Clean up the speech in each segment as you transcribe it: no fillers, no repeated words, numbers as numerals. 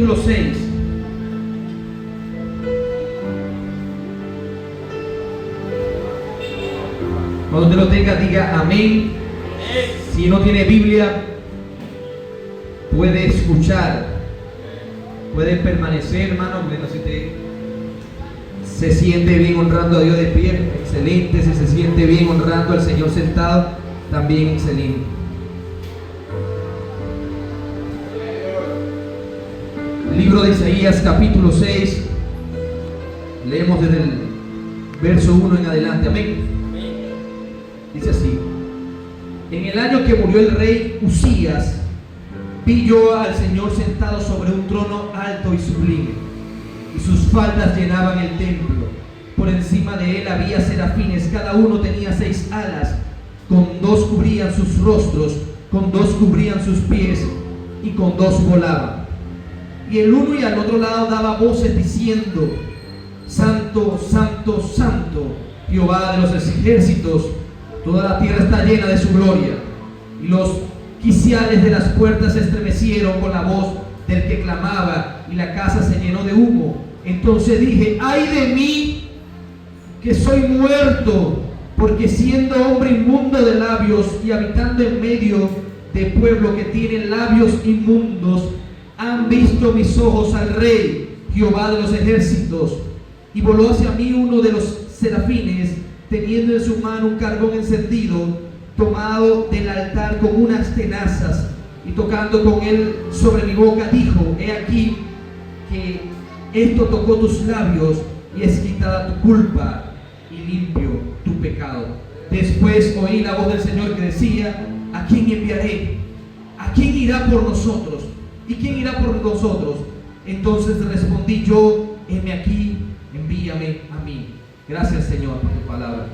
capítulo 6. Cuando usted lo tenga, diga amén. Si no tiene Biblia, puede escuchar, puede permanecer, hermano. Si usted se siente bien honrando a Dios de pie, excelente. Si se siente bien honrando al Señor sentado, también excelente. Libro de Isaías, capítulo 6. Leemos desde el verso 1 en adelante. Amén. Dice así: en el año que murió el rey Uzías, vi yo al Señor sentado sobre un trono alto y sublime, y sus faldas llenaban el templo. Por encima de él había serafines, cada uno tenía 6 alas, con 2 cubrían sus rostros, con 2 cubrían sus pies, y con 2 volaban. Y el uno y al otro lado daba voces diciendo: Santo, Santo, Santo, Jehová de los ejércitos, toda la tierra está llena de su gloria. Y los quiciales de las puertas se estremecieron con la voz del que clamaba, y la casa se llenó de humo. Entonces dije: ay de mí, que soy muerto, porque siendo hombre inmundo de labios y habitando en medio de pueblo que tiene labios inmundos, han visto mis ojos al Rey, Jehová de los ejércitos. Y voló hacia mí uno de los serafines, teniendo en su mano un carbón encendido, tomado del altar con unas tenazas, y tocando con él sobre mi boca, dijo: he aquí que esto tocó tus labios, y es quitada tu culpa, y limpio tu pecado. Después oí la voz del Señor que decía: ¿a quién enviaré? ¿A quién irá por nosotros? ¿Y quién irá por nosotros? Entonces respondí yo: heme aquí, envíame a mí. Gracias, Señor, por tu palabra.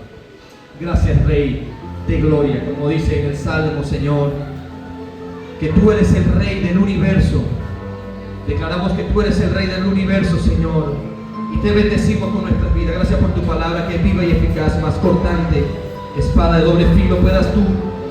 Gracias, Rey de gloria, como dice en el Salmo, Señor, que tú eres el Rey del universo. Declaramos que tú eres el Rey del universo, Señor, y te bendecimos con nuestras vidas. Gracias por tu palabra, que es viva y eficaz, más cortante, espada de doble filo. Puedas tú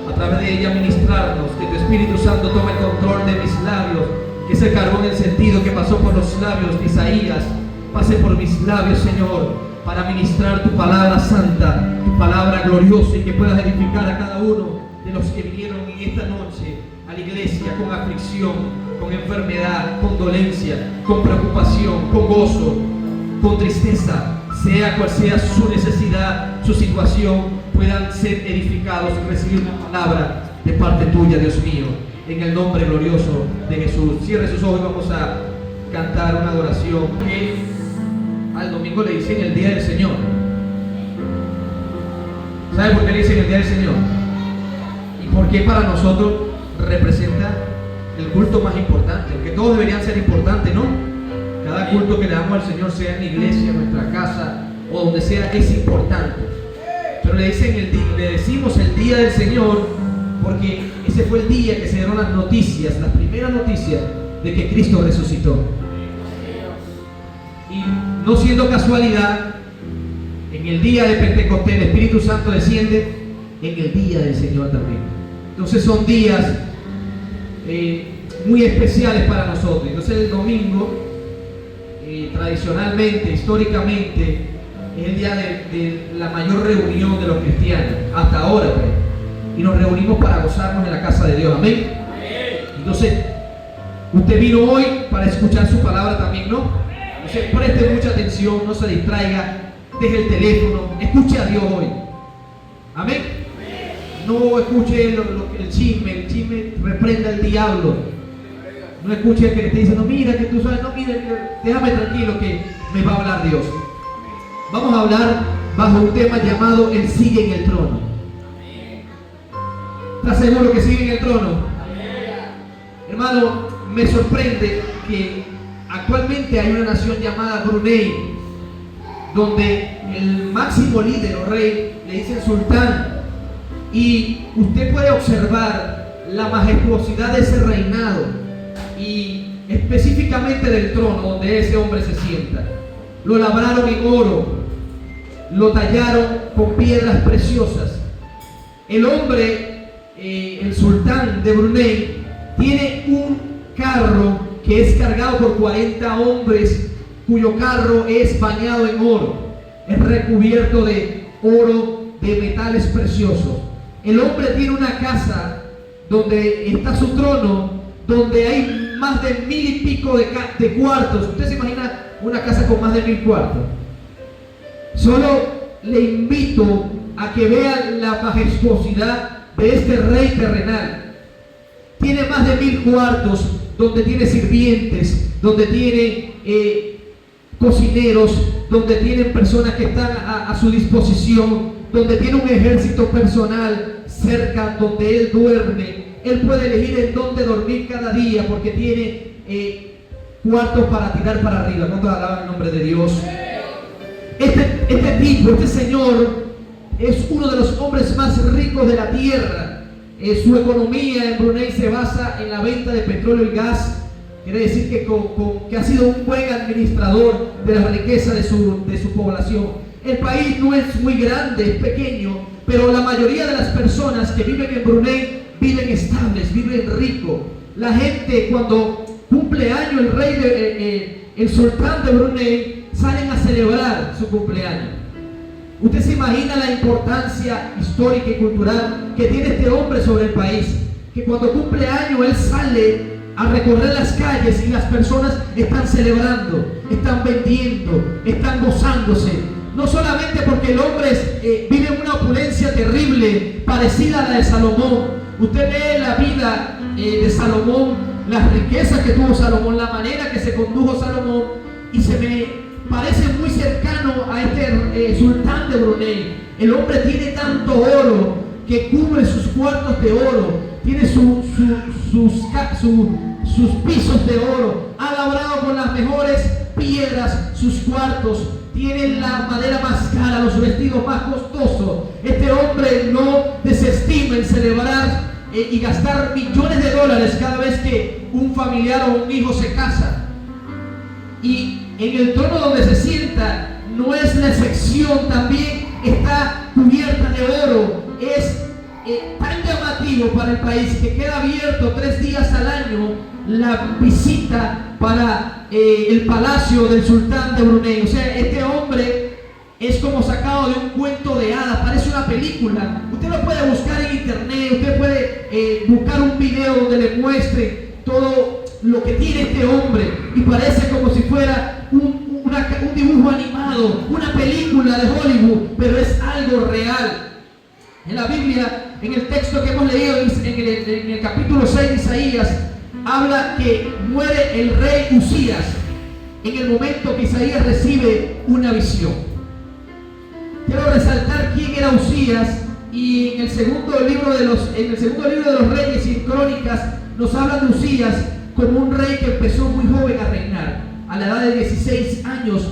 a través de ella ministrarnos, que tu Espíritu Santo tome el control de mis labios, que ese carbón encendido que pasó por los labios de Isaías pase por mis labios, Señor, para ministrar tu palabra santa, tu palabra gloriosa, y que puedas edificar a cada uno de los que vinieron en esta noche a la iglesia con aflicción, con enfermedad, con dolencia, con preocupación, con gozo, con tristeza, sea cual sea su necesidad, su situación, puedan ser edificados y recibir una palabra de parte tuya, Dios mío, en el nombre glorioso de Jesús. Cierre sus ojos y vamos a cantar una adoración que al domingo le dicen el Día del Señor. ¿Sabe por qué le dicen el Día del Señor? Y por qué para nosotros representa el culto más importante, porque todos deberían ser importantes, ¿no? Cada culto que le damos al Señor, sea en la iglesia, en nuestra casa o donde sea, es importante. Pero le decimos el Día del Señor porque ese fue el día que se dieron las noticias, las primeras noticias de que Cristo resucitó. Y no siendo casualidad, en el día de Pentecostés el Espíritu Santo desciende en el día del Señor también. Entonces son días muy especiales para nosotros. Entonces el domingo, tradicionalmente, históricamente, es el día de la mayor reunión de los cristianos, hasta ahora, pues. Y nos reunimos para gozarnos en la casa de Dios. Amén. Entonces, usted vino hoy para escuchar su palabra también, ¿no? Entonces, preste mucha atención, no se distraiga, deje el teléfono, escuche a Dios hoy. Amén. No escuche el chisme reprenda al diablo. No escuche el que le esté diciendo: mira que tú sabes, no, mira, déjame tranquilo que me va a hablar Dios. Vamos a hablar bajo un tema llamado Él sigue en el trono. ¿Estás seguro que sigue en el trono? Hermano, me sorprende que actualmente hay una nación llamada Brunei, donde el máximo líder o rey le dicen sultán, y usted puede observar la majestuosidad de ese reinado y específicamente del trono donde ese hombre se sienta. Lo labraron en oro, lo tallaron con piedras preciosas. El hombre, el sultán de Brunei, tiene un carro que es cargado por 40 hombres, cuyo carro es bañado en oro, es recubierto de oro, de metales preciosos. El hombre tiene una casa donde está su trono, donde hay más de 1000 y pico de cuartos. ¿Usted se imagina una casa con más de 1000 cuartos? Solo le invito a que vean la majestuosidad de este rey terrenal. Tiene más de 1000 cuartos, donde tiene sirvientes, donde tiene cocineros, donde tienen personas que están a su disposición, donde tiene un ejército personal cerca donde él duerme. Él puede elegir en dónde dormir cada día, porque tiene cuartos para tirar para arriba. ¿Cuánto alaban el nombre de Dios? Este señor es uno de los hombres más ricos de la tierra. Su economía en Brunei se basa en la venta de petróleo y gas. Quiere decir que ha sido un buen administrador de la riqueza de su población. El país no es muy grande, es pequeño, pero la mayoría de las personas que viven en Brunei viven estables, viven ricos. La gente, cuando cumple año el rey, el sultán de Brunei, salen a celebrar su cumpleaños. Usted se imagina la importancia histórica y cultural que tiene este hombre sobre el país, que cuando cumple año él sale a recorrer las calles y las personas están celebrando, están vendiendo, están gozándose. No solamente porque el hombre vive en una opulencia terrible, parecida a la de Salomón. Usted ve la vida de Salomón, las riquezas que tuvo Salomón, la manera que se condujo Salomón, y se me parece muy cercano a este sultán de Brunei. El hombre tiene tanto oro que cubre sus cuartos de oro, tiene sus pisos de oro, ha labrado con las mejores piedras sus cuartos, tiene la madera más cara, los vestidos más costosos. Este hombre no desestima en celebrar y gastar millones de dólares cada vez que un familiar o un hijo se casa. Y en el trono donde se sienta no es la excepción, también está cubierta de oro. Es tan llamativo para el país que queda abierto 3 días al año la visita para el palacio del sultán de Brunei. O sea, este hombre es como sacado de un cuento de hadas, parece una película. Usted lo puede buscar en internet, usted puede buscar un video donde le muestre todo lo que tiene este hombre, y parece como si fuera un dibujo animado, una película de Hollywood, pero es algo real. En la Biblia, en el texto que hemos leído en el capítulo 6 de Isaías, habla que muere el rey Usías en el momento que Isaías recibe una visión. Quiero resaltar quién era Usías, y en el segundo libro de los Reyes y Crónicas nos habla de Usías como un rey que empezó muy joven a reinar. A la edad de 16 años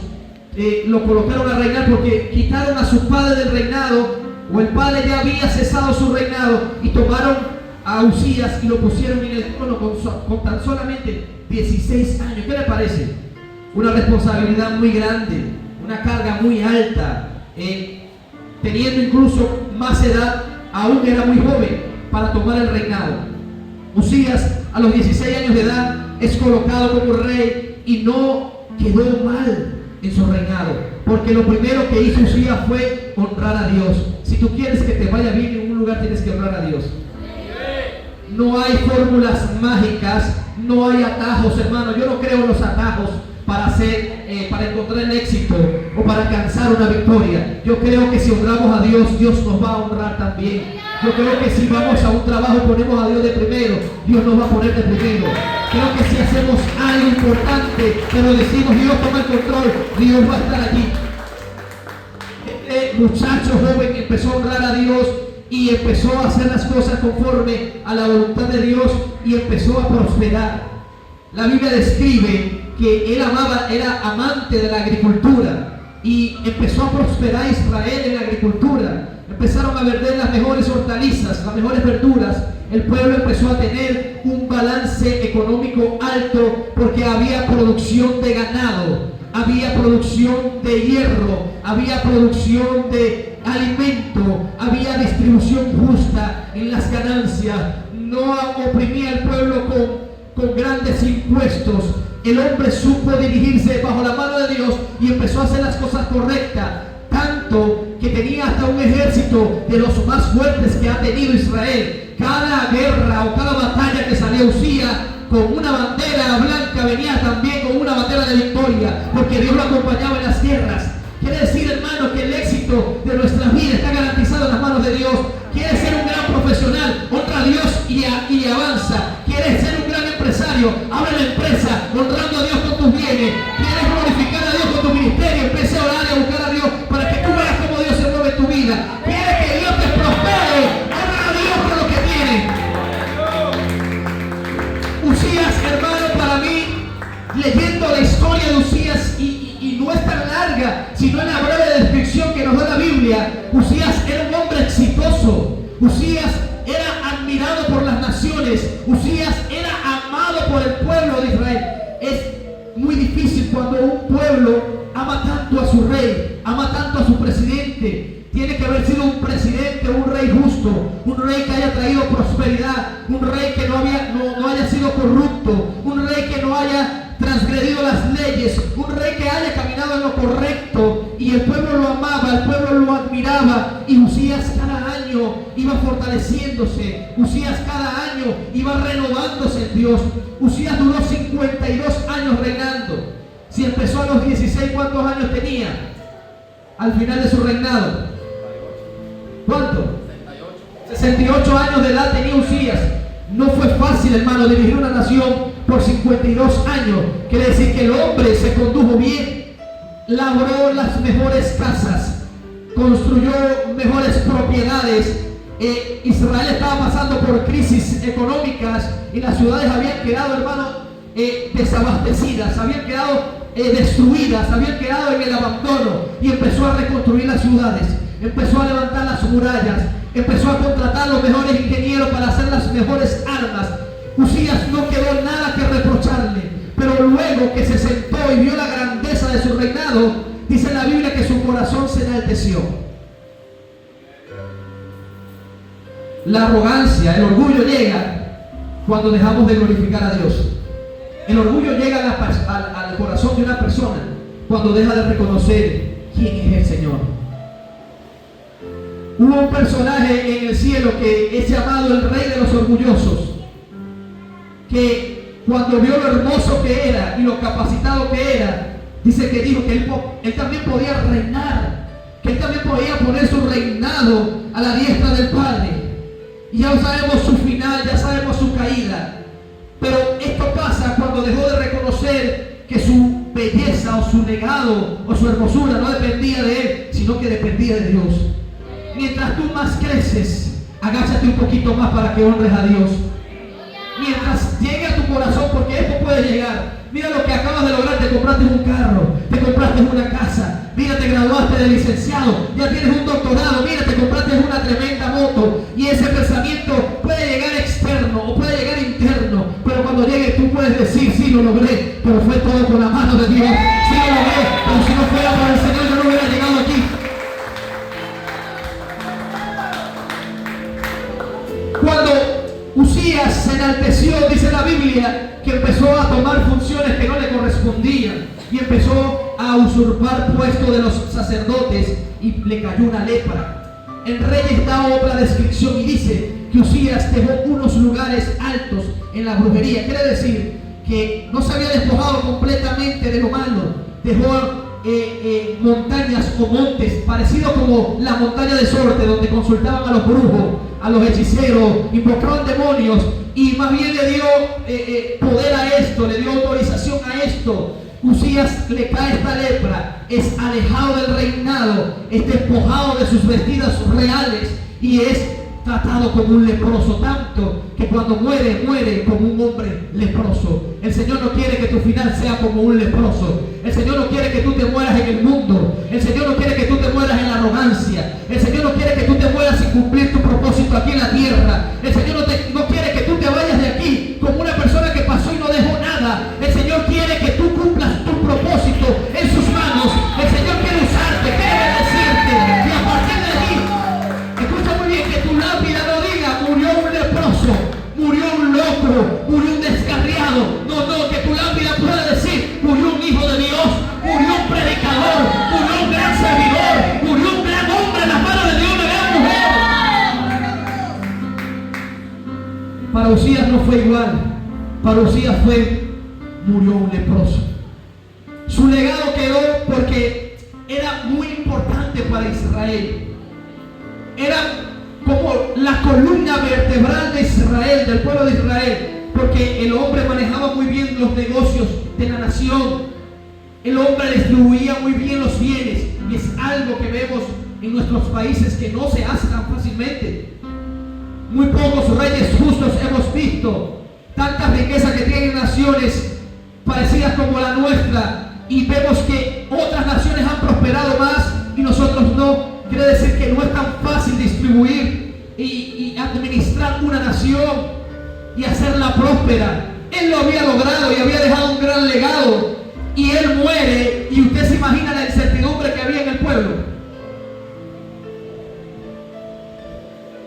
lo colocaron a reinar porque quitaron a su padre del reinado, o el padre ya había cesado su reinado, y tomaron a Usías y lo pusieron en el trono con tan solamente 16 años. ¿Qué le parece? Una responsabilidad muy grande, una carga muy alta, teniendo incluso más edad, aún era muy joven para tomar el reinado. Usías a los 16 años de edad es colocado como rey y no quedó mal en su reinado, porque lo primero que hizo Usías fue honrar a Dios. Si tú quieres que te vaya bien en un lugar, tienes que honrar a Dios. No hay fórmulas mágicas, no hay atajos, hermano. Yo no creo en los atajos para encontrar el éxito o para alcanzar una victoria. Yo creo que si honramos a Dios, Dios nos va a honrar también. Yo creo que si vamos a un trabajo y ponemos a Dios de primero, Dios nos va a poner de primero. Creo que si hacemos algo importante, pero decimos Dios toma el control, Dios va a estar allí. Este muchacho joven empezó a honrar a Dios y empezó a hacer las cosas conforme a la voluntad de Dios y empezó a prosperar. La Biblia describe que él era amante de la agricultura y empezó a prosperar Israel en la agricultura. Empezaron a vender las mejores hortalizas, las mejores verduras. El pueblo empezó a tener un balance económico alto porque había producción de ganado, había producción de hierro, había producción de alimento, había distribución justa en las ganancias. No oprimía al pueblo con grandes impuestos, el hombre supo dirigirse bajo la mano de Dios y empezó a hacer las cosas correctas, tanto que tenía hasta un ejército de los más fuertes que ha tenido Israel. Cada guerra o cada batalla que salía Usías con una bandera blanca venía también con una bandera de victoria, porque Dios lo acompañaba en las guerras. Quiere decir, hermano, que el éxito de nuestra vida está garantizado en las manos de Dios. Quieres ser un gran profesional, honra a Dios y avanza. Quieres ser un gran empresario, abre la empresa honrando a Dios con tus bienes. Quieres glorificar a Dios con tu ministerio, empieza a orar y a buscar a Dios para que tú veas cómo Dios se mueve en tu vida. Quieres que Dios te prospere, honra a Dios con lo que tienes. Usías, hermano, para mí, leyendo la historia de Usías y no es tan larga, sino en la breve descripción que nos da la Biblia, Usías era un hombre exitoso. Usías era admirado por las naciones. Usías era amado por el pueblo de Israel. Es muy difícil cuando un pueblo ama tanto a su rey, ama tanto a su presidente. Tiene que haber sido un presidente, un rey justo, un rey que haya traído prosperidad, un rey que no haya sido corrupto, un rey que no haya transgredido las leyes, un rey que haya caminado en lo correcto, y el pueblo lo amaba, el pueblo lo admiraba, y Usías cada año iba fortaleciéndose, Usías cada año iba renovándose en Dios. Usías duró 52 años reinando. Si empezó a los 16, ¿cuántos años tenía al final de su reinado? ¿Cuánto? 68 años de edad tenía Usías. No fue fácil, hermano, dirigir una nación por 52 años. Quiere decir que el hombre se condujo bien, labró las mejores casas, construyó mejores propiedades. Israel estaba pasando por crisis económicas y las ciudades habían quedado, hermano, desabastecidas, habían quedado destruidas, habían quedado en el abandono, y empezó a reconstruir las ciudades, empezó a levantar las murallas, empezó a contratar los mejores ingenieros para hacer las mejores armas. Usías no quedó nada que reprocharle, pero luego que se sentó y vio la grandeza de su reinado, dice la Biblia que su corazón se enalteció. La arrogancia, el orgullo llega cuando dejamos de glorificar a Dios. El orgullo llega al corazón de una persona cuando deja de reconocer quién es el Señor. Hubo un personaje en el cielo que es llamado el Rey de los Orgullosos, que cuando vio lo hermoso que era y lo capacitado que era, dice que dijo que él también podía reinar, que él también podía poner su reinado a la diestra del Padre. Y ya sabemos su final, ya sabemos su caída. Pero esto pasa cuando dejó de reconocer que su belleza o su legado o su hermosura no dependía de él, sino que dependía de Dios. Mientras tú más creces, agáchate un poquito más para que honres a Dios. Mientras llegue a tu corazón, porque esto puede llegar. Mira lo que acabas de lograr, te compraste un carro, te compraste una casa, mira, te graduaste de licenciado, ya tienes un doctorado, mira, te compraste una tremenda moto, y ese pensamiento puede llegar externo o puede llegar interno, pero cuando llegue tú puedes decir, sí, lo logré, pero fue todo con la mano de Dios, sí lo logré, pero si no fuera por el Señor yo no hubiera llegado aquí. Cuando Usías se enalteció, dice la Biblia, que empezó a tomar funciones que no le correspondían y empezó a usurpar puesto de los sacerdotes y le cayó una lepra. El rey da otra descripción y dice que Usías dejó unos lugares altos en la brujería. Quiere decir que no se había despojado completamente de lo malo, dejó montañas o montes parecidos como la montaña de Sorte, donde consultaban a los brujos, a los hechiceros, invocaban demonios, y más bien le dio poder a esto, le dio autorización a esto. Usías le cae esta lepra, es alejado del reinado, es despojado de sus vestidos reales y es tratado como un leproso, tanto que cuando muere, muere como un hombre leproso. El Señor no quiere que tu final sea como un leproso. El Señor no quiere que tú te mueras en el mundo. El Señor no quiere que tú te mueras en la arrogancia. El Señor no quiere que tú te mueras sin cumplir tu propósito aquí en la tierra. El Señor no quiere que tú te vayas de aquí como una persona que pasó y no dejó nada. El Señor quiere que tú cumplas tu propósito en sus manos. El Señor quiere usarte, quiere bendecirte, y a partir de allí, escucha muy bien, que tu lápida no diga murió un leproso, murió un loco, murió un descarriado, para Usías no fue igual. Para Usías murió un leproso. Su legado quedó porque era muy importante para Israel. Era como la columna vertebral de Israel, del pueblo de Israel, porque el hombre manejaba muy bien los negocios de la nación. El hombre distribuía muy bien los bienes, y es algo que vemos en nuestros países que no se hace tan fácilmente. Muy pocos reyes justos hemos visto. Tantas riquezas que tienen naciones parecidas como la nuestra, y vemos que otras naciones han prosperado más y nosotros no. Quiere decir que no es tan fácil distribuir y administrar una nación y hacerla próspera. Él lo había logrado y había dejado un gran legado, y él muere, y usted se imagina la incertidumbre que había en el pueblo.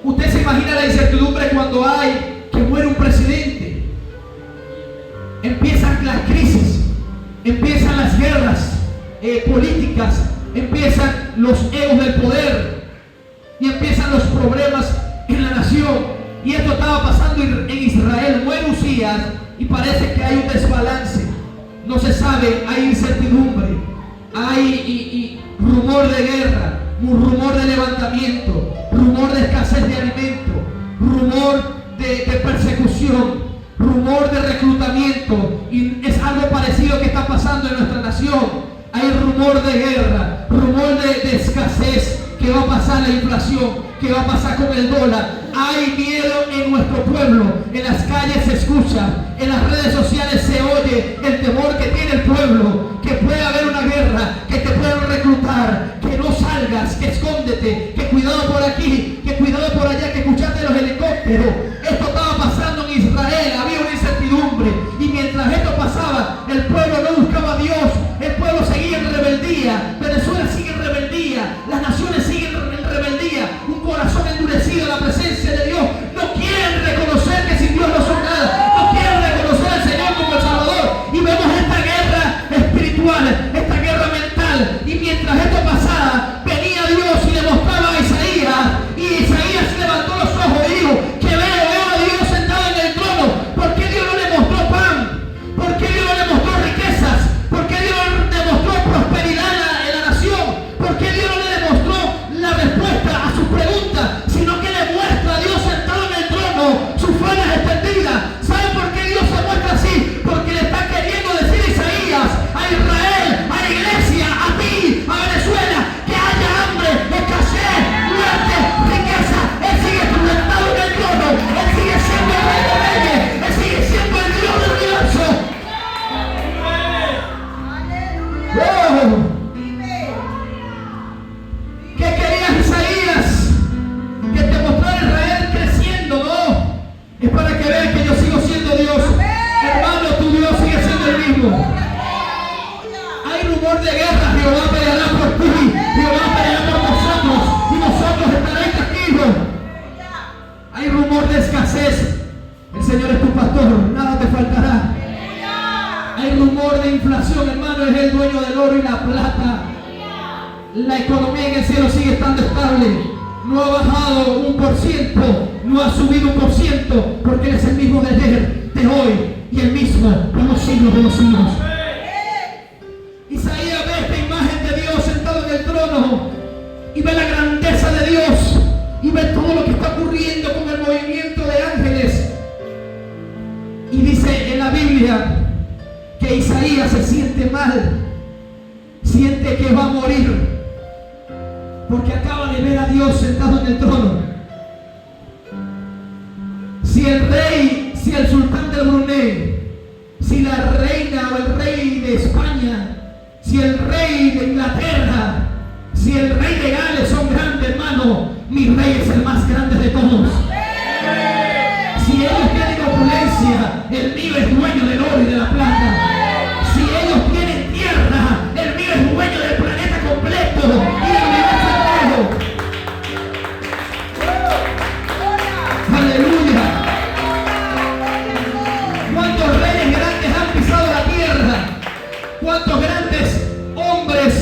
Usted se imagina la incertidumbre cuando hay que muere un presidente. Empiezan las crisis, empiezan las guerras políticas, empiezan los egos del poder y empiezan los problemas en la nación. Y esto estaba pasando en Israel. Muere Usías y parece que hay un desbalance. No se sabe, hay incertidumbre, hay rumor de guerra, un rumor de levantamiento, rumor de escasez de alimento, rumor de persecución, rumor de reclutamiento, y es algo parecido que está pasando en nuestra nación. Hay rumor de guerra, rumor de escasez, que va a pasar la inflación, que va a pasar con el dólar. Hay miedo en nuestro pueblo, en las calles se escucha, en las redes sociales se oye el temor que tiene el pueblo, que puede haber una guerra, que te pueden reclutar, que no salgas, que escóndete, que cuidado por aquí, que cuidado por allá, que escuchaste los helicópteros. Esto estaba pasando en Israel, había una incertidumbre, y mientras esto pasaba, el pueblo no buscaba a Dios, el pueblo seguía en rebeldía, Venezuela sigue en rebeldía, las naciones siguen en rebeldía, un corazón endurecido a la presencia de Dios. No quieren reconocer que sin Dios no son nada, no quieren reconocer al Señor como el Salvador, y vemos esta guerra espiritual, esta guerra mental. Y mientras esto pasaba, venía Dios y le mostraba a Isaías, y Isaías levantó los ojos y dijo: que veo a Dios sentado en el trono. ¿Por qué Dios no le mostró pan? ¿Por qué Dios no le mostró riquezas? ¿Por qué Dios no le mostró prosperidad en la nación? ¿Por qué Dios no le demostró la respuesta a sus preguntas? Sino que le muestra a Dios sentado en el trono, sus faldas extendidas. ¿Sabe por qué Dios se muestra así? Porque le está queriendo decir a Isaías, a Israel, a la iglesia, a ti, a Venezuela, que haya hambre, escasez, muerte, riqueza. Él sigue sentado en el trono, Él sigue siendo el Rey de Reyes, Él sigue siendo el Dios del universo. ¡Oh! ¿Qué querías, Isaías? Que te mostrara Israel creciendo, ¿no? Es para que veas que yo sigo siendo Dios. Hermano, tu Dios sigue siendo el mismo. Hay rumor de guerra, Jehová peleará por ti, Jehová peleará por nosotros, y nosotros estaremos tranquilos. Hay rumor de escasez, el Señor es tu pastor, nada te faltará. Hay rumor de inflación, hermano, es el dueño del oro y la plata. La economía en el cielo sigue estando estable. No ha bajado 1%, no ha subido 1%, porque Él es el mismo de ayer, de hoy y el mismo por los siglos de los siglos. Isaías ve esta imagen de Dios sentado en el trono y ve la grandeza de Dios y ve todo lo que está ocurriendo con el movimiento de ángeles. Y dice en la Biblia que Isaías se siente mal, siente que va a morir, porque acaba de ver a Dios sentado en el trono. Si el rey, si el sultán del Brunei, si la reina o el rey de España, si el rey de Inglaterra, si el rey de Gales son grandes, hermano, mi rey es el más grande de todos. Si ellos tienen opulencia, el mío es dueño del oro y de la plata. Si ellos tienen tierra, el mío es dueño del planeta completo y del universo entero. Aleluya. ¿Cuántos reyes grandes han pisado la tierra? ¿Cuántos grandes hombres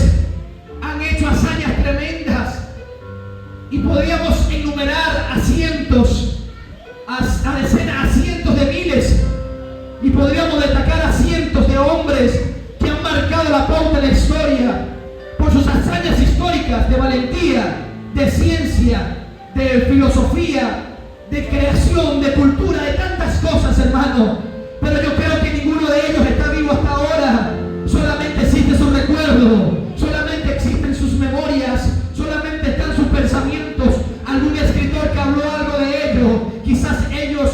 han hecho hazañas tremendas? Y podríamos enumerar a cientos, a decenas, a cientos podríamos destacar a cientos de hombres que han marcado la pauta de la historia por sus hazañas históricas de valentía, de ciencia, de filosofía, de creación, de cultura, de tantas cosas, hermano. Pero yo creo que ninguno de ellos está vivo hasta ahora. Solamente existe su recuerdo, solamente existen sus memorias, solamente están sus pensamientos. Algún escritor que habló algo de ello, quizás ellos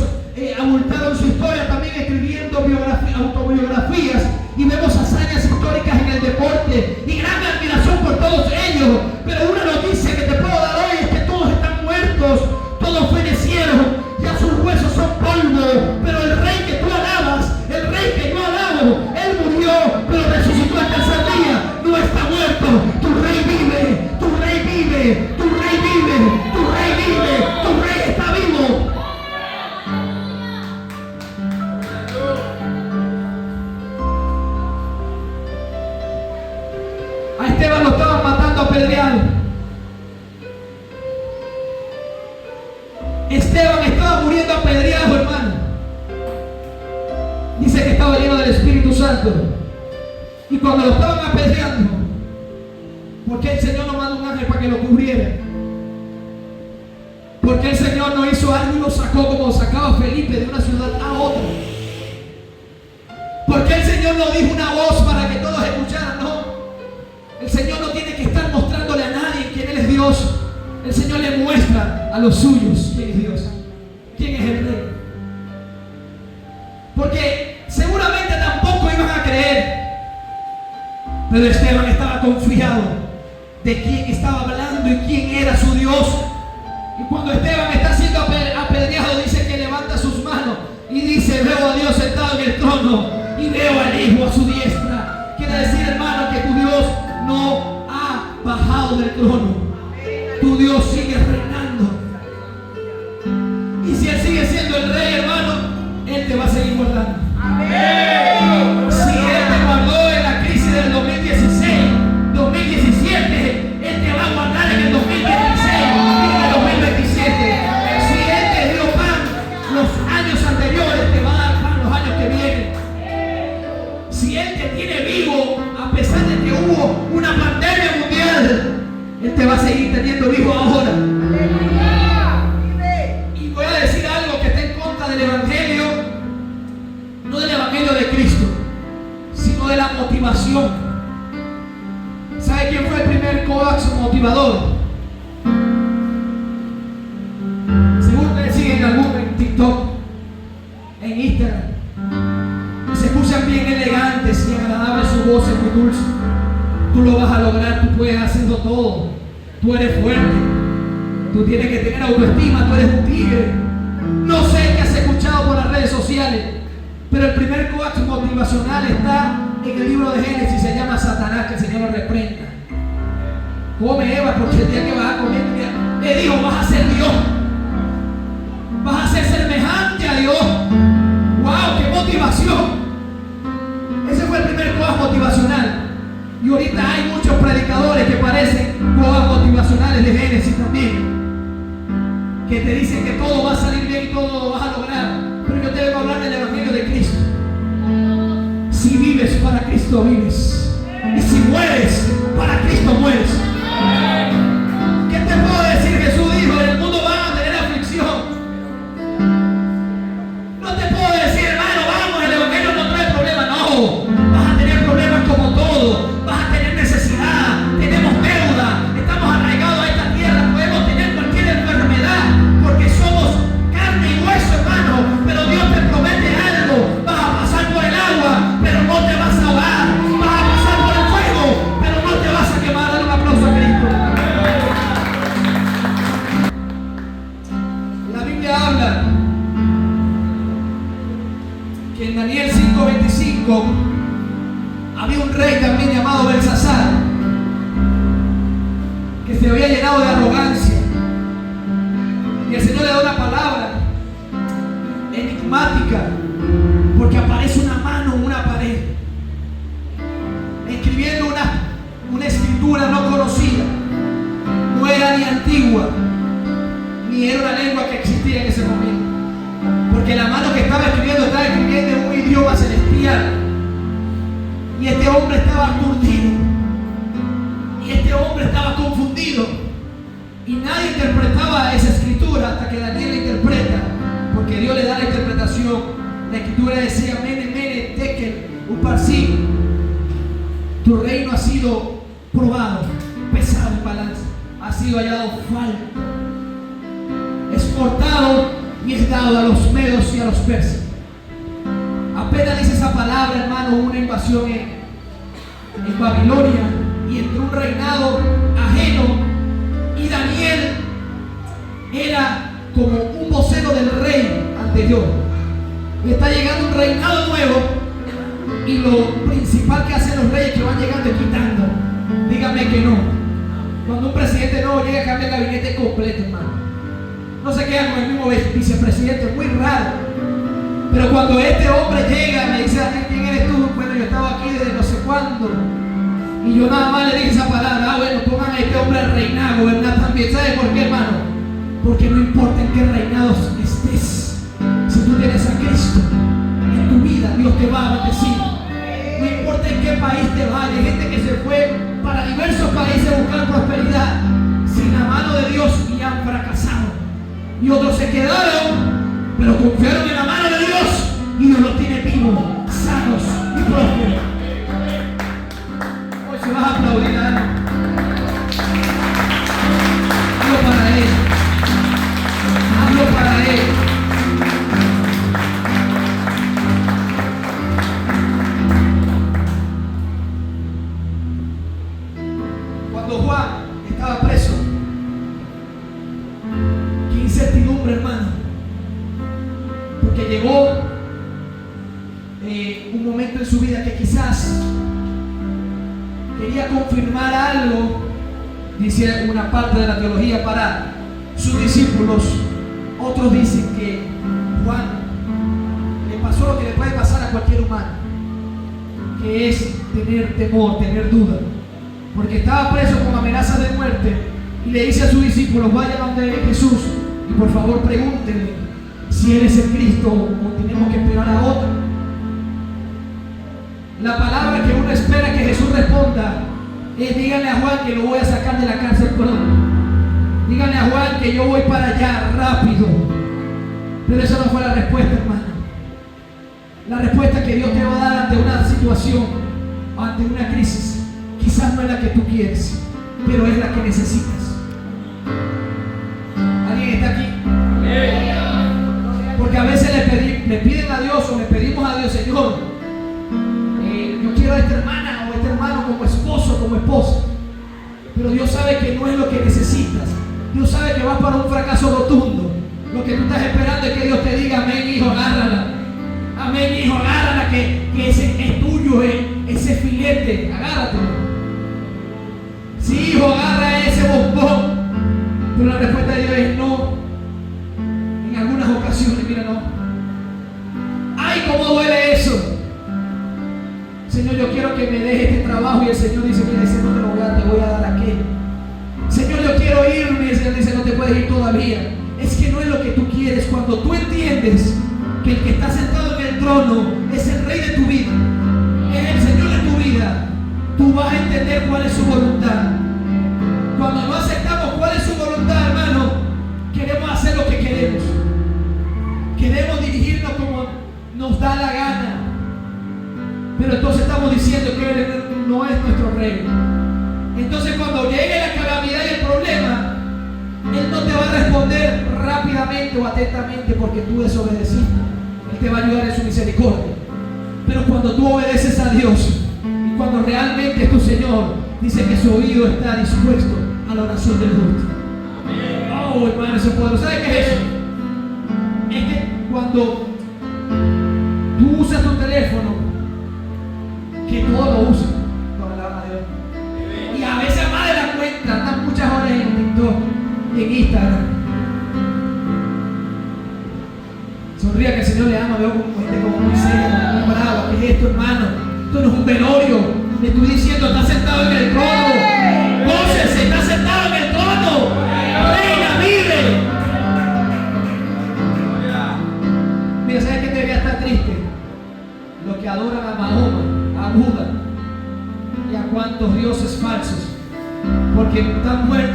abultaron su historia también escribiendo autobiografías, y vemos hazañas históricas en el deporte y gran admiración por todos ellos. Pero una noticia que te puedo dar hoy es que todos están muertos, todos fenecieron, ya sus huesos son polvo. Pero el rey que tú alabas, el rey que yo alabo, él murió, pero resucitó el tercer día, no está muerto. Tu rey vive, tu rey vive, tu rey vive, tu rey vive, tu rey está vivo. A Esteban lo estaban matando apedreado. Esteban estaba muriendo apedreado, hermano. Dice que estaba lleno del Espíritu Santo. Y cuando lo estaban apedreando, porque el Señor no mandó un ángel para que lo cubriera, porque el Señor no hizo algo y lo sacó como sacaba a Felipe de una ciudad a otra, porque el Señor no dijo una voz para que todos escucharan, no. El Señor no tiene que estar mostrándole a nadie quién Él es Dios. El Señor le muestra a los suyos quién es Dios, quién es el Rey. Porque seguramente tampoco iban a creer, pero Esteban estaba confiado de quién estaba hablando y quién era su Dios. Y cuando Esteban está siendo apedreado, dice que levanta sus manos y dice: veo a Dios sentado en el trono y veo al Hijo a su diestra. Quiere decir, hermano, que tu Dios no ha bajado del trono. Tu Dios sigue reinando. Y si Él sigue siendo el Rey, hermano, Él te va a seguir guardando. Amén. Si Él te guardó en la crisis del 2016, 2017, Él te va a guardar en el 2026 y en el 2027. Si Él te dio pan los años anteriores, te va a dar pan los años que vienen. Si Él te tiene vivo, a pesar de que hubo una pandemia mundial, Él te va a seguir teniendo vivo ahora. Y voy a decir algo que está en contra del Evangelio, no del Evangelio de Cristo, sino de la motivación. ¿Sabe quién fue el primer coax motivador? Seguro que siguen alguno en TikTok, en Instagram, y se escuchan bien elegantes y agradables, su voz es muy dulce. Tú lo vas a lograr, tú puedes hacerlo todo, tú eres fuerte, tú tienes que tener autoestima, tú eres un tigre. No sé qué has escuchado por las redes sociales, pero el primer coax motivacional está en el libro de Génesis, se llama Satanás, que el Señor lo reprenda. Come, Eva, porque el día que vas a comer, le dijo: vas a ser Dios, vas a ser semejante a Dios. ¡Wow! ¡Qué motivación! Ese fue el primer coax motivacional. Y ahorita hay muchos predicadores que parecen coax motivacionales de Génesis también, que te dicen que todo va a salir bien y todo lo vas a lograr. Pero yo te vengo a hablar del Evangelio de Cristo. Si vives, para Cristo vives. Y si mueres, para Cristo mueres. ¿Qué te puedo decir? Jesús dijo: en el mundo van a tener aflicción. No te puedo decir, hermano, vamos, el Evangelio no trae problemas. No, vas a tener problemas como todo. Vas a tener necesidad, tenemos deuda, estamos arraigados a esta tierra, podemos tener cualquier enfermedad, porque somos carne y hueso, hermano. Pero Dios te promete algo: vas a pasar por el agua, pero no te vas a ahogar. Vas a pasar por el fuego, pero no te vas a quemar. Dale un aplauso a Cristo. La Biblia habla que en Daniel 5:25 había un rey también llamado Belsasar, que se había llenado de arrogancia. Y el Señor le da una palabra enigmática, porque aparece una mano en una pared, escribiendo una escritura no conocida. No era ni antigua, ni era una lengua que existía en ese momento, porque la mano que estaba escribiendo un idioma celestial. Y este hombre estaba aturdido. Y este hombre estaba confundido. Y nadie interpretaba esa escritura hasta que Daniel la interpreta. Porque Dios le da la interpretación. La escritura decía: Mene, Mene, Tekel, Uparsin. Tu reino ha sido probado, pesado en balanza. Ha sido hallado falto. Es cortado y es dado a los medos y a los persas. Apenas dice esa palabra, hermano, una invasión en Babilonia, y entró un reinado ajeno, y Daniel era como un vocero del rey anterior. Le está llegando un reinado nuevo, y lo principal que hacen los reyes que van llegando es quitando. Dígame que no. Cuando un presidente nuevo llega, cambia el gabinete completo, hermano. No se queda con el mismo vicepresidente, muy raro. Pero cuando este hombre llega, me dice: Daniel, ¿quién eres tú? Bueno, yo estaba aquí desde no sé cuándo. Y yo nada más le dije esa palabra: bueno, pongan a este hombre a reinar, a gobernar también. ¿Sabes por qué, hermano? Porque no importa en qué reinado estés, si tú tienes a Cristo en tu vida, Dios te va a bendecir. No importa en qué país te vayas. Hay gente que se fue para diversos países a buscar prosperidad sin la mano de Dios y han fracasado. Y otros se quedaron, pero confiaron en la mano de Dios, y Dios los tiene vivos, sanos y prósperos. Hoy se vas a aplaudir a Él. Hazlo para Él. Hazlo para Él. Cuando Juan estaba preso, qué incertidumbre, hermano. Porque llegó un momento en su vida que quizás quería confirmar algo, dice una parte de la teología, para sus discípulos. Otros dicen que Juan le pasó lo que le puede pasar a cualquier humano, que es tener temor, tener duda, porque estaba preso con amenaza de muerte, y le dice a sus discípulos: vayan donde Jesús y por favor pregúntenle si Él es el Cristo o tenemos que esperar a otro. La palabra que uno espera que Jesús responda es: díganle a Juan que lo voy a sacar de la cárcel pronto. Díganle a Juan que yo voy para allá rápido. Pero esa no fue la respuesta, hermano. La respuesta que Dios te va a dar ante una situación, ante una crisis, quizás no es la que tú quieres, pero es la que necesitas. ¿Alguien está aquí? Porque a veces le piden a Dios, o le pedimos a Dios: Señor, yo quiero a esta hermana o a este hermano como esposo, como esposa. Pero Dios sabe que no es lo que necesitas. Dios sabe que vas para un fracaso rotundo. Lo que tú estás esperando es que Dios te diga: amén, hijo, agárrala. Amén, hijo, agárrala, que ese es tuyo, ese filete, agárratelo. Sí, hijo, agarra ese bombón. Pero la respuesta de Dios es no. En algunas ocasiones, mira, no. ¡Ay, cómo duele eso! Señor, yo quiero que me deje este trabajo, y el Señor dice: mira, ese no te lo voy a dar, te voy a dar aquel. Señor, yo quiero irme, y el Señor dice: no te puedes ir todavía. Es que no es lo que tú quieres. Cuando tú entiendes que el que está sentado en el trono es el Rey de tu vida, es el Señor de tu vida, tú vas a entender cuál es su voluntad. Cuando no aceptamos cuál es su voluntad, hermano, queremos hacer lo que queremos. Queremos dirigirnos como nos da la gana. Pero entonces estamos diciendo que Él no es nuestro Rey. Entonces cuando llegue la calamidad y el problema, Él no te va a responder rápidamente o atentamente porque tú desobedeciste. Él te va a ayudar en su misericordia. Pero cuando tú obedeces a Dios, y cuando realmente es tu Señor, dice que su oído está dispuesto a la oración del justo. Oh, hermano, ese poder. ¿Sabes qué es eso? Es que cuando tú usas tu teléfono, que todos lo usan, y a veces más de la cuenta, están muchas horas en TikTok, en Instagram. Sonría que el Señor le ama. Veo como gente como muy seria, muy brava. ¿Qué es esto, hermano? Esto no es un velorio. Le estoy diciendo: está sentado en el trono. Gócese, está sentado en el trono. Reina, vive. Mira, ¿sabes qué debería estar triste?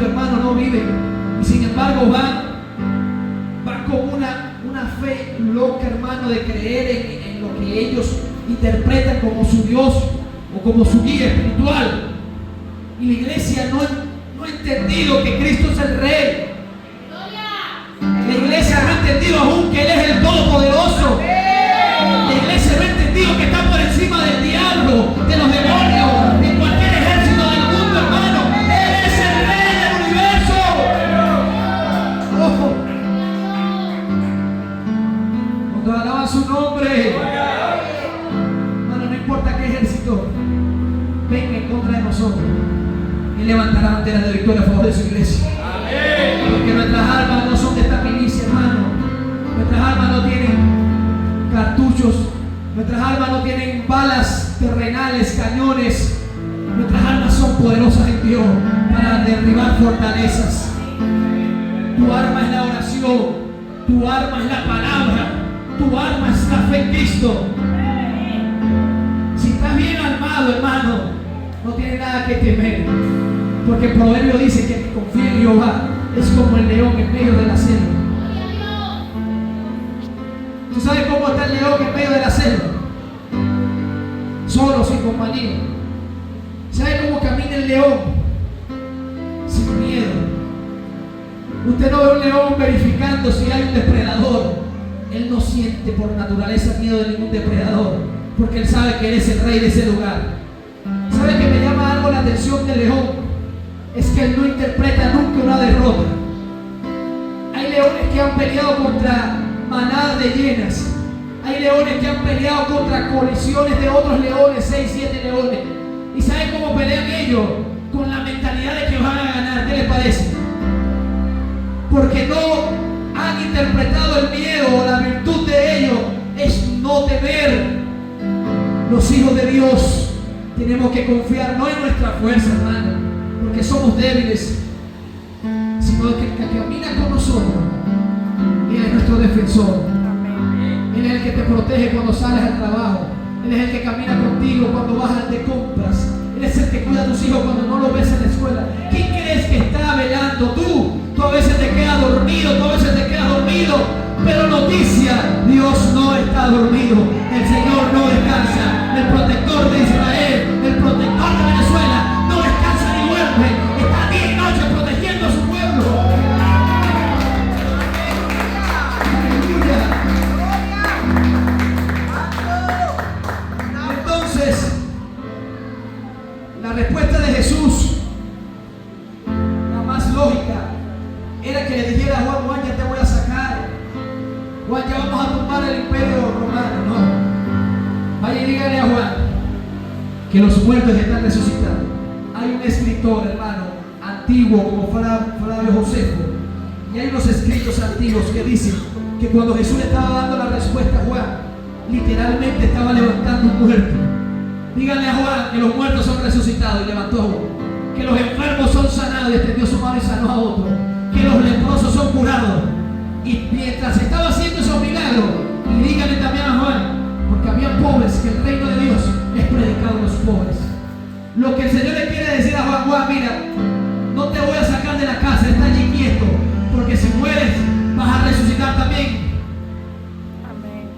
muerto, hermano, no viven. Y sin embargo van con una fe loca, hermano, de creer en lo que ellos interpretan como su Dios o como su guía espiritual. Y la iglesia no ha entendido que Cristo es el Rey. La iglesia no ha entendido aún que Él es el Todopoderoso. La iglesia no ha entendido que está por encima del diablo, de los demonios, de cualquier ejército del mundo, hermano. Él es el Rey del universo. Ojo. Cuando alaban su nombre, hermano, no importa qué ejército venga en contra de nosotros, Él levantará banderas de victoria a favor de su iglesia. Porque nuestras armas no son de esta milicia, hermano. Nuestras armas no tienen cartuchos. Nuestras armas no tienen balas terrenales, cañones. Nuestras armas son poderosas en Dios para derribar fortalezas. Tu arma es la oración. Tu arma es la palabra. Tu arma es la fe en Cristo. Si estás bien armado, hermano, no tienes nada que temer. Porque el proverbio dice que el que confía en Jehová es como el león en medio de la selva. ¿Tú sabes cómo está el león en medio de la selva? Solo, sin compañía. ¿Sabe cómo camina el león? Sin miedo. Usted no ve un león verificando si hay un depredador. Él no siente por naturaleza miedo de ningún depredador, porque él sabe que él es el rey de ese lugar. ¿Sabe que me llama algo la atención del león? Es que él no interpreta nunca una derrota. Hay leones que han peleado contra manadas de hienas. Hay leones que han peleado contra colisiones de otros leones, 6, 7 leones. ¿Y saben cómo pelean ellos? Con la mentalidad de que van a ganar. ¿Qué les parece? Porque no han interpretado el miedo o la virtud de ellos es no temer. Los hijos de Dios tenemos que confiar no en nuestra fuerza, hermano, porque somos débiles, sino que el que camina con nosotros, Él es nuestro defensor. Él es el que te protege cuando sales al trabajo. Él es el que camina contigo cuando vas de compras. Él es el que cuida a tus hijos cuando no lo ves en la escuela. ¿Quién crees que está velando? Tú a veces te quedas dormido, tú a veces te quedas dormido, pero noticia, Dios no está dormido. El Señor no descansa. El protector de Israel, el protector de Venezuela, no descansa ni duerme. Está día y noche protegiendo a su pueblo. Aleluya. Entonces, la respuesta de Jesús, la más lógica, era que le dijera a Juan: Juan, ya te voy a sacar. Juan, ya vamos a tumbar el imperio romano. No. Vaya y dígale a Juan que los muertos están resucitando. Hay un escritor, hermano, antiguo como Flavio Josefo, y hay unos escritos antiguos que dicen que cuando Jesús le estaba dando la respuesta a Juan, literalmente estaba levantando un muerto. Díganle a Juan que los muertos son resucitados, y levantó a Juan. Que los enfermos son sanados, y extendió su mano y sanó a otro. Que los leprosos son curados. Y mientras estaba haciendo esos milagros, y díganle también a Juan, porque había pobres, que el reino de Dios es predicado a los pobres. Lo que el Señor le quiere decir a Juan: Juan, mira, no te voy a sacar de la casa, está allí quieto, porque si mueres vas a resucitar también. Amén.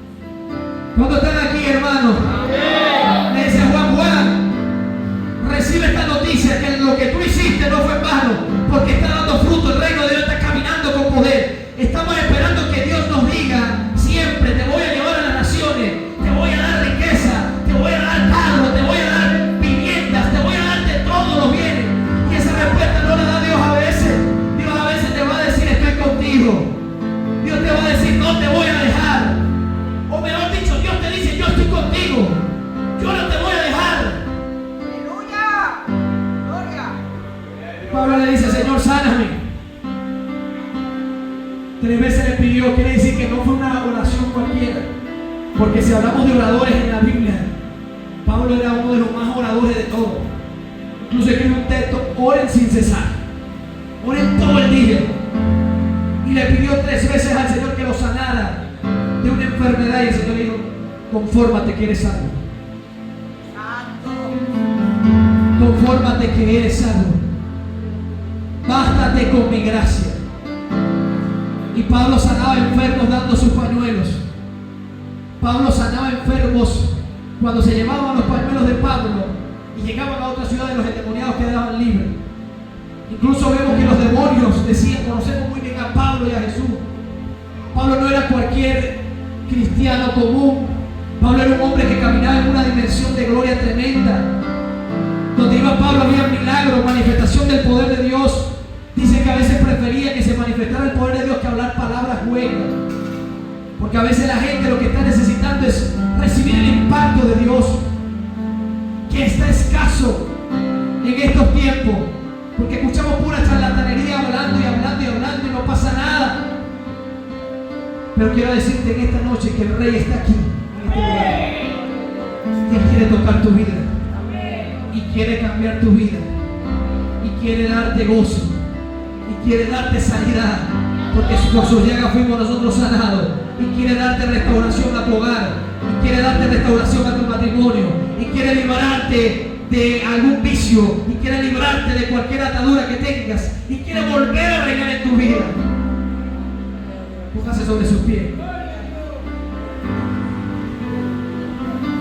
¿Cuántos están aquí, hermanos? Amén. Le dice a Juan: Juan, recibe esta noticia, que lo que tú hiciste no fue en vano, porque está dando fruto, el reino de Dios está caminando con poder. Estamos esperando que Dios nos diga siempre: te voy a llevar a las naciones, te voy a dar riqueza, te voy a dar carros, te voy a dar viviendas, te voy a dar de todos los bienes. Y esa respuesta no la da Dios a veces. Dios a veces te va a decir: estoy contigo. Dios te va a decir: no te voy a dejar. O mejor dicho, Dios te dice: yo estoy contigo, yo no te voy a dejar. ¡Aleluya! ¡Gloria! Pablo le dice: Señor, sáname. 3 veces le pidió. Quiere decir que no fue una oración cualquiera, porque si hablamos de oradores en la Biblia, Pablo era uno de los más oradores de todos. Incluso escribe un texto: oren sin cesar, oren todo el día. Y le pidió 3 veces al Señor que lo sanara de una enfermedad, y el Señor le dijo: confórmate que eres salvo. Confórmate que eres salvo. bástate con mi gracia. Y Pablo sanaba enfermos dando sus pañuelos. Pablo sanaba enfermos cuando se llevaban los pañuelos de Pablo y llegaban a otra ciudad y los endemoniados quedaban libres. Incluso vemos que los demonios decían, conocemos muy bien a Pablo y a Jesús. Pablo no era cualquier cristiano común. Pablo era un hombre que caminaba en una dimensión de gloria tremenda. Donde iba Pablo había milagros, manifestación del poder de Dios. Dice que a veces prefería que se manifestara el poder de Dios que hablar palabras huecas. Porque a veces la gente lo que está necesitando es recibir el impacto de Dios, que está escaso en estos tiempos. Porque escuchamos pura charlatanería hablando y hablando y hablando y no pasa nada. Pero quiero decirte en esta noche que el Rey está aquí, en este lugar. Y Él quiere tocar tu vida. Y quiere cambiar tu vida. Y quiere darte gozo. Y quiere darte sanidad. Porque por sus llagas fuimos nosotros sanados. Y quiere darte restauración a tu hogar. Y quiere darte restauración a tu matrimonio. Y quiere liberarte de algún vicio. Y quiere librarte de cualquier atadura que tengas. Y quiere volver a reinar en tu vida. Póngase sobre sus pies.